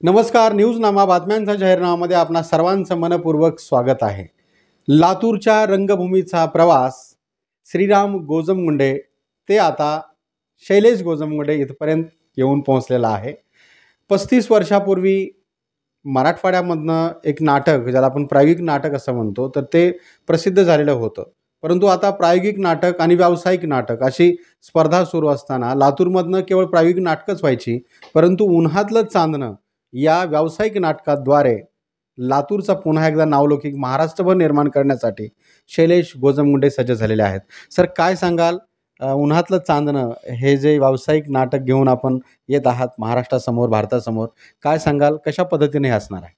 नमस्कार. न्यूजनामा बातम्यांचा जाहीरनाम्यामध्ये आपणा सर्वांचं मनपूर्वक स्वागत आहे. लातूरच्या रंगभूमीचा प्रवास श्रीराम गोजमगुंडे ते आता शैलेश गोजमगुंडे इथपर्यंत येऊन पोहोचलेला आहे. 35 वर्षापूर्वी मराठवाड्यामधनं एक नाटक, ज्याला आपण प्रायोगिक नाटक असं म्हणतो, तर ते प्रसिद्ध झालेलं होतं. परंतु आता प्रायोगिक नाटक आणि व्यावसायिक नाटक अशी स्पर्धा सुरू असताना लातूरमधनं केवळ प्रायोगिक नाटकच व्हायची, परंतु उन्हातलं चांदणं या व्यावसायिक नाटकाद्वारे लातूरचा पुन्हा एकदा नावलौकिक महाराष्ट्रभर निर्माण करण्यासाठी शैलेश गोजमगुंडे सज्ज झालेले आहेत. सर, काय सांगाल? उन्हातलं चांदणं हे जे व्यावसायिक नाटक घेऊन आपण येत आहात महाराष्ट्रासमोर, भारतासमोर, काय सांगाल? कशा पद्धतीने हे असणार आहे?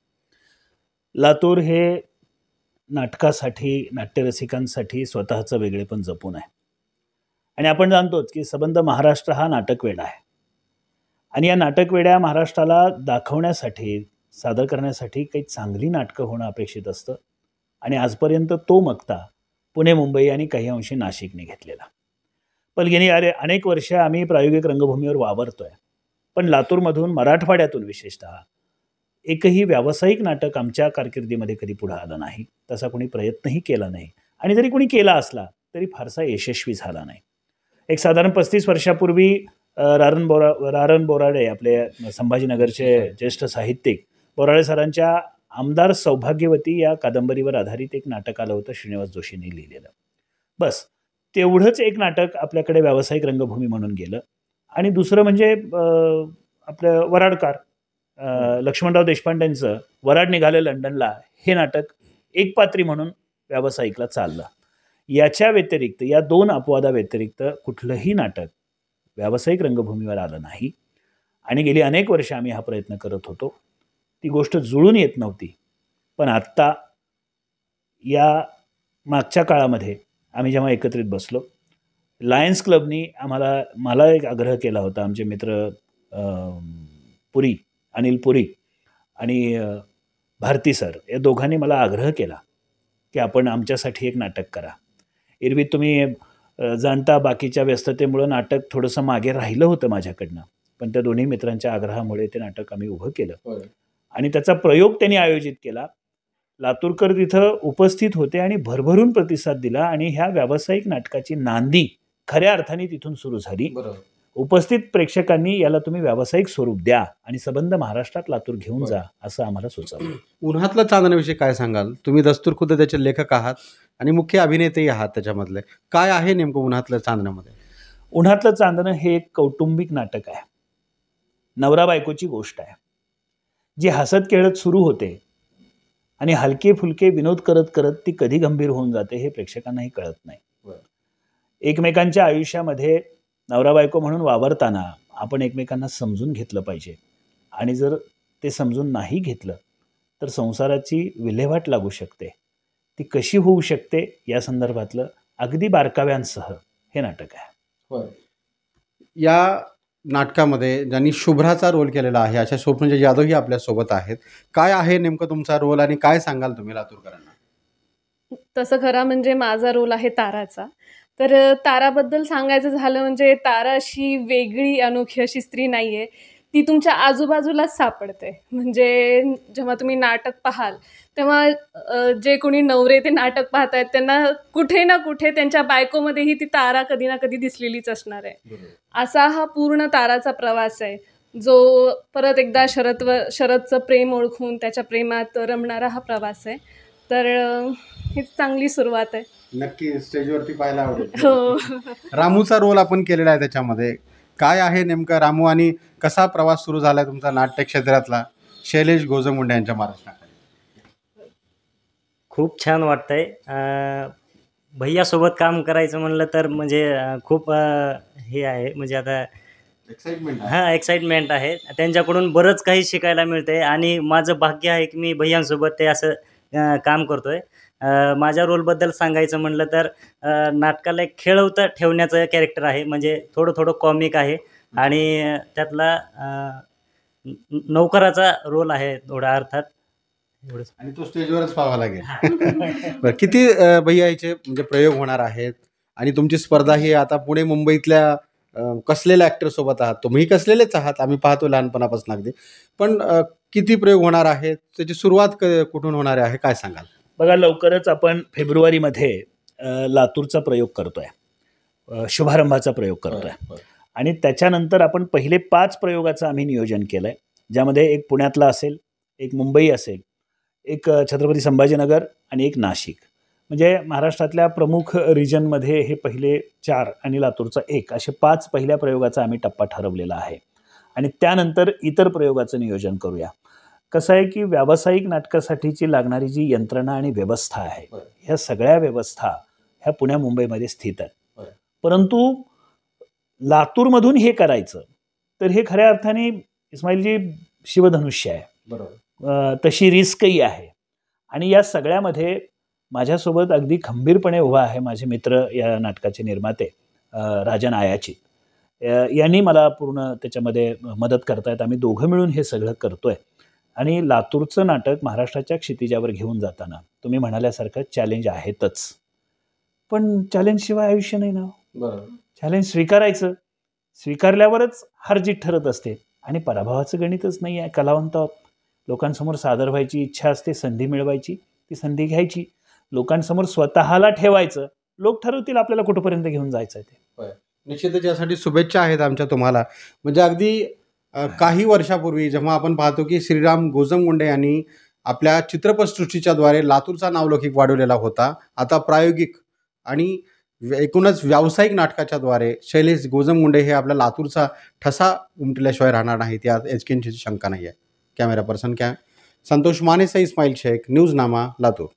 लातूर हे नाटकासाठी, नाट्यरसिकांसाठी स्वतःचं वेगळेपण जपून आहे. आणि आपण जाणतोच की सबंध महाराष्ट्र हा नाटकवेडा आहे. आणि या नाटकवेड्या महाराष्ट्राला दाखवण्यासाठी, सादर करण्यासाठी काही चांगली नाटकं होणं अपेक्षित असतं. आणि आजपर्यंत तो मक्ता पुणे, मुंबई आणि काही अंशी नाशिकने घेतलेला. पण गेली अनेक वर्ष आम्ही प्रायोगिक रंगभूमीवर वावरतोय. पण लातूरमधून, मराठवाड्यातून विशेषतः एकही व्यावसायिक नाटक आमच्या कारकिर्दीमध्ये कधी पुढे आलं नाही. तसा कोणी प्रयत्नही केला नाही. आणि जरी कोणी केला असला तरी फारसा यशस्वी झाला नाही. एक साधारण 35 वर्षापूर्वी रारण बोराडे, आपले संभाजीनगरचे ज्येष्ठ साहित्यिक, बोराडे सरांच्या आमदार सौभाग्यवती या कादंबरीवर आधारित एक नाटक आलं होतं, श्रीनिवास जोशींनी लिहिलेलं. बस तेवढंच एक नाटक आपल्याकडे व्यावसायिक रंगभूमी म्हणून गेलं. आणि दुसरं म्हणजे आपलं वराडकार लक्ष्मणराव देशपांडेंचं वराड निघालं लंडनला हे नाटक एकपात्री म्हणून व्यावसायिकला चाललं. याच्या व्यतिरिक्त, या दोन अपवादाव्यतिरिक्त कुठलंही नाटक व्यावसायिक रंगभूमीवर आलं नाही. आणि गेली अनेक वर्ष आम्ही हा प्रयत्न करत होतो. ती गोष्ट जुळून येत नव्हती. पण आत्ता या मागच्या काळामध्ये आम्ही जेव्हा एकत्रित बसलो, लायन्स क्लबनी मला एक आग्रह केला होता. आमचे मित्र अनिल पुरी आणि भारती सर या दोघांनी मला आग्रह केला की आपण आमच्यासाठी एक नाटक करा. एरवी तुम्ही जाणता बाकीच्या व्यस्ततेमुळं नाटक थोडंसं मागे राहिलं होतं माझ्याकडनं. पण त्या दोन्ही मित्रांच्या आग्रहामुळे ते नाटक आम्ही उभं केलं. आणि त्याचा प्रयोग त्यांनी आयोजित केला. लातूरकर तिथं उपस्थित होते आणि भरभरून प्रतिसाद दिला. आणि ह्या व्यावसायिक नाटकाची नांदी खऱ्या अर्थाने तिथून सुरू झाली. उपस्थित प्रेक्षकांनी याला तुम्ही व्यावसायिक स्वरूप द्या आणि सबंध महाराष्ट्रात लातूर घेऊन जा, असं आम्हाला सुचवलं. उन्हातलं चांदण्याविषयी काय सांगाल? तुम्ही दस्तूरखुद्द त्याचे लेखक आहात आणि मुख्य अभिनेतेही आहात. त्याच्यामधले काय आहे नेमकं उन्हातलं चांदण्यामध्ये? उन्हातलं चांदणं हे एक कौटुंबिक नाटक आहे. नवरा बायकोची गोष्ट आहे, जी हसत खेळत सुरू होते आणि हलके फुलके विनोद करत करत ती कधी गंभीर होऊन जाते हे प्रेक्षकांनाही कळत नाही. एकमेकांच्या आयुष्यामध्ये नवरा बायको म्हणून वावरताना आपण एकमेकांना समजून घेतलं पाहिजे. आणि जर ते समजून नाही घेतलं तर संसाराची विल्हेवाट लागू शकते. ती कशी होऊ शकते या संदर्भातलं अगदी बारकाव्यांसह हे नाटक आहे. या नाटकामध्ये ज्यांनी शुभ्राचा रोल केलेला आहे अशा स्वप्नजय जाधवही आपल्यासोबत आहेत. काय आहे नेमकं तुमचा रोल आणि काय सांगाल तुम्ही लातूरकरांना? तसं खरं म्हणजे माझा रोल आहे ताराचा. तर ताराबद्दल सांगायचं झालं म्हणजे तारा अशी वेगळी, अनोखी अशी स्त्री नाही आहे. ती तुमच्या आजूबाजूलाच सापडते. म्हणजे जेव्हा तुम्ही नाटक पाहाल तेव्हा जे कोणी नवरे ते नाटक पाहतायत त्यांना कुठे ना कुठे त्यांच्या बायकोमध्येही ती तारा कधी ना कधी दिसलेलीच असणार आहे. असा हा पूर्ण ताराचा प्रवास आहे, जो परत एकदा शरदचं प्रेम ओळखून त्याच्या प्रेमात रमणारा हा प्रवास आहे. तर हीच चांगली सुरुवात आहे. नक्की स्टेजवरती पाहायला आवडेल. हो. रामूचा रोल आपण केलेला आहे त्याच्यामध्ये. काय आहे नेमका रामू आणि कसा प्रवास सुरू झाला तुमचा नाट्य क्षेत्रातला शैलेश गोजमगुंडे यांच्या महाराष्ट्रात? खूप छान वाटतंय. भैयासोबत काम करायचं म्हणलं तर म्हणजे खूप हे आहे, म्हणजे आता एक्साइटमेंट आहे. त्यांच्याकडून बरंच काही शिकायला मिळतंय आणि माझं भाग्य आहे की मी भैयांसोबत ते असं काम करतोय. माझ्या रोलबद्दल सांगायचं म्हणलं तर नाटकाला एक खेळवतं ठेवण्याचं कॅरेक्टर आहे. म्हणजे थोडं कॉमिक आहे आणि त्यातला नौकराचा रोल आहे थोडा अर्थात. आणि तो स्टेजवरच पाहावा लागेल. बरं, किती भैयाचे म्हणजे प्रयोग होणार आहेत आणि तुमची स्पर्धा ही आता पुणे मुंबईतल्या कसलेल्या ॲक्टरसोबत आहात? तुम्ही कसलेलेच आहात, आम्ही पाहतो लहानपणापासून अगदी. पण किती प्रयोग होणार आहेत, त्याची सुरुवात कुठून होणार आहे, काय सांगाल? बघा, लवकरच आपण फेब्रुवारीमध्ये लातूरचा प्रयोग करतोय, शुभारंभाचा प्रयोग करतोय. आणि त्याच्यानंतर आपण पहिले 5 प्रयोगाचं आम्ही नियोजन केलं आहे, ज्यामध्ये एक पुण्यातला असेल, एक मुंबई असेल, एक छत्रपती संभाजीनगर आणि एक नाशिक. म्हणजे महाराष्ट्रातल्या प्रमुख रिजनमध्ये हे पहिले 4 आणि लातूरचा 1 असे 5 पहिल्या प्रयोगाचा आम्ही टप्पा ठरवलेला आहे. आणि त्यानंतर इतर प्रयोगाचं नियोजन करूया. कसं आहे की व्यावसायिक नाटकासाठीची लागणारी जी यंत्रणा आणि व्यवस्था आहे, ह्या सगळ्या व्यवस्था ह्या पुण्या मुंबईमध्ये स्थित आहेत. परंतु लातूरमधून हे करायचं तर हे खऱ्या अर्थाने इस्माईलजी शिवधनुष्य आहे. तशी रिस्कही आहे. आणि या सगळ्यामध्ये माझ्यासोबत अगदी खंबीरपणे उभा आहे माझे मित्र, या नाटकाचे निर्माते राजन आयाची. यांनी मला पूर्ण त्याच्यामध्ये मदत करतायत. आम्ही दोघं मिळून हे सगळं करतोय. आणि लातूरचं नाटक महाराष्ट्राच्या क्षितिजावर घेऊन जाताना तुम्ही म्हणाल्यासारखं चॅलेंज आहेतच, पण चॅलेंजशिवाय आयुष्य नाही ना. चॅलेंज स्वीकारायचं, स्वीकारल्यावरच हार जीत ठरत असते. आणि पराभवाचं गणितच नाही आहे. कलावंत आहोत, लोकांसमोर सादर व्हायची इच्छा असते, संधी मिळवायची, ती संधी घ्यायची, लोकांसमोर स्वतःला ठेवायचं. लोक ठरवतील आपल्याला कुठंपर्यंत घेऊन जायचं आहे ते. निश्चितच यासाठी शुभेच्छा आहेत आमच्या तुम्हाला. म्हणजे अगदी काही वर्षापूर्वी जेव्हा आपण पाहतो की श्रीराम गोजमगुंडे यांनी आपल्या चित्रपटसृष्टीच्या द्वारे लातूरचा नावलौकिक वाढवलेला होता, आता प्रायोगिक आणि एकूणच व्यावसायिक नाटकाच्या द्वारे शैलेश गोजमगुंडे हे आपल्या लातूरचा ठसा उमटल्याशिवाय राहणार नाहीत, यात एचकिंचीची शंका नाही आहे. कॅमेरा पर्सन संतोष मानेसह इस्माईल शेख, न्यूज नामा, लातूर.